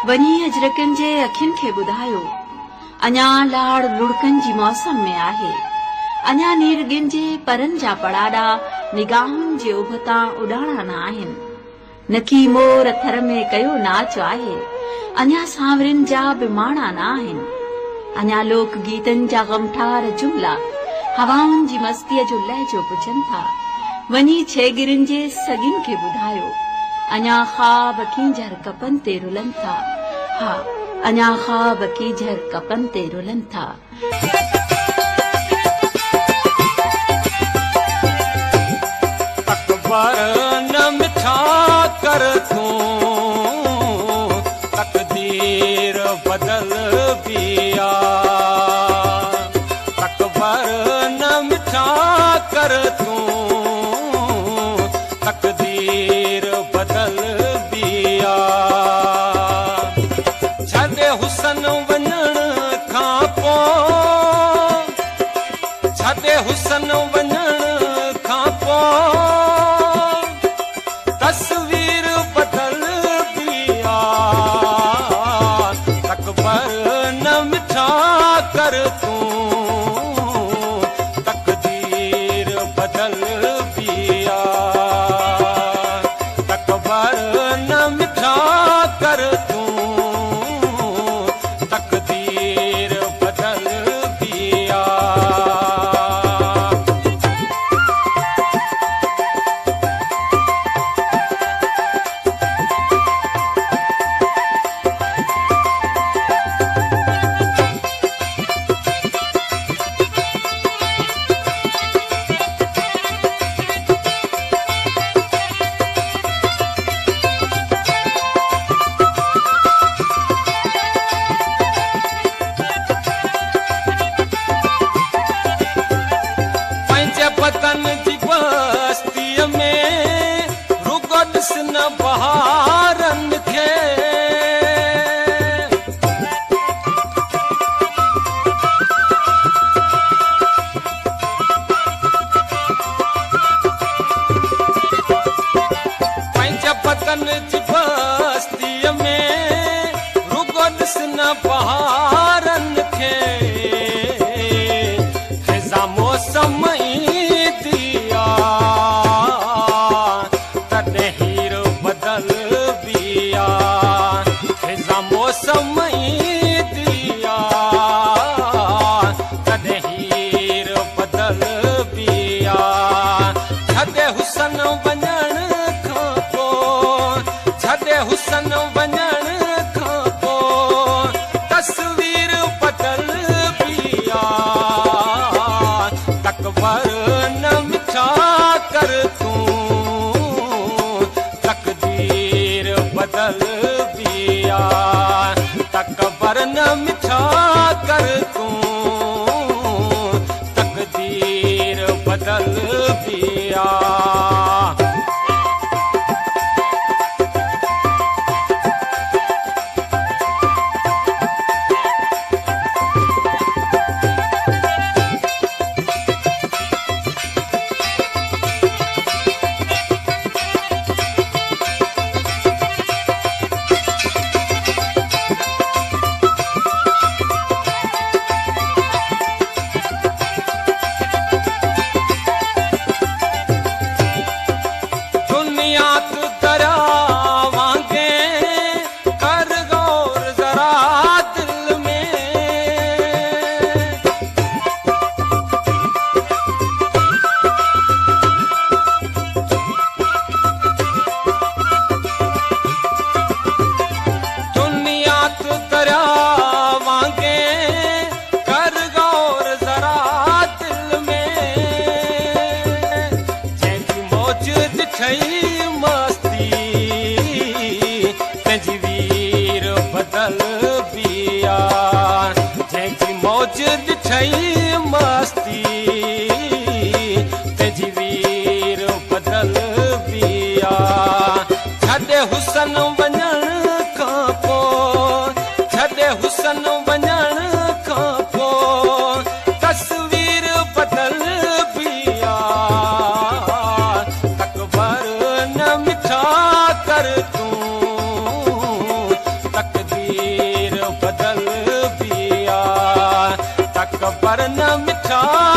वञी अजरकनि जे अखियुनि खे ॿुधायो अञा लाड़ लुड़कनि जी मौसम में आहे। अञा नीरगिन जे परनि जा पड़ाड़ा निगाहुनि जे उभतां उॾाणा न आहिनि। नकी मोर थर में कयो नाच आहे। अञा सांवरिन जा बि माणा न आहिनि। अञा लोक गीतनि जा गमठार जुमला हवाउनि जी मस्तीअ जो लहजो पुछनि था। वञी छेगिरिन जे सगिन खे ॿुधायो अञा ख़्वाब कींझर कपनि ते रुलनि था। हा, अञा ख़्वाब कींझर कपनि ते रुलनि था। अकबर न मिठा कर तूं तकदीर बदल बिया। अकबर न मिठा कर तूं तकदीर बदल बिया। छॾे हुसन वञण खां पोइ, छॾे हुसन वञण खां पोइ तस्वीर बदल बिया। अकबर न मिठा कर तूं तकदीर बदल बिया। अकबर न मिठा कर तूं तकदीर बदल बिया। वतन जी बस्तीअ में रुगो ॾिस न बहारनि खे। पंहिंजे वतन जी बस्तीअ में रुगो ॾिस न बहारनि खे। ख़िज़ा मौसम मौसम दिया तॾहिं हीर बदल बिया। छॾे हुसन वञण खां पोइ, छॾे हुसन वञण खां पोइ तस्वीर बदल बिया। अकबर न मिठा कर तूं तकदीर बदल बिया। अकबर न मिठा कर तूं तकदीर बदल बिया। मस्ती पंहिंजी वीर बदल बिया। जंहिंजी मौज ॾिठई मस्ती पंहिंजी वीर बदल बिया। छॾे हुसन वञण खां पोइ, छॾे हुसन वञण खां पोइ तस्वीर बदल बिया। अकबर न मिठा कर तूं तकदीर मिठा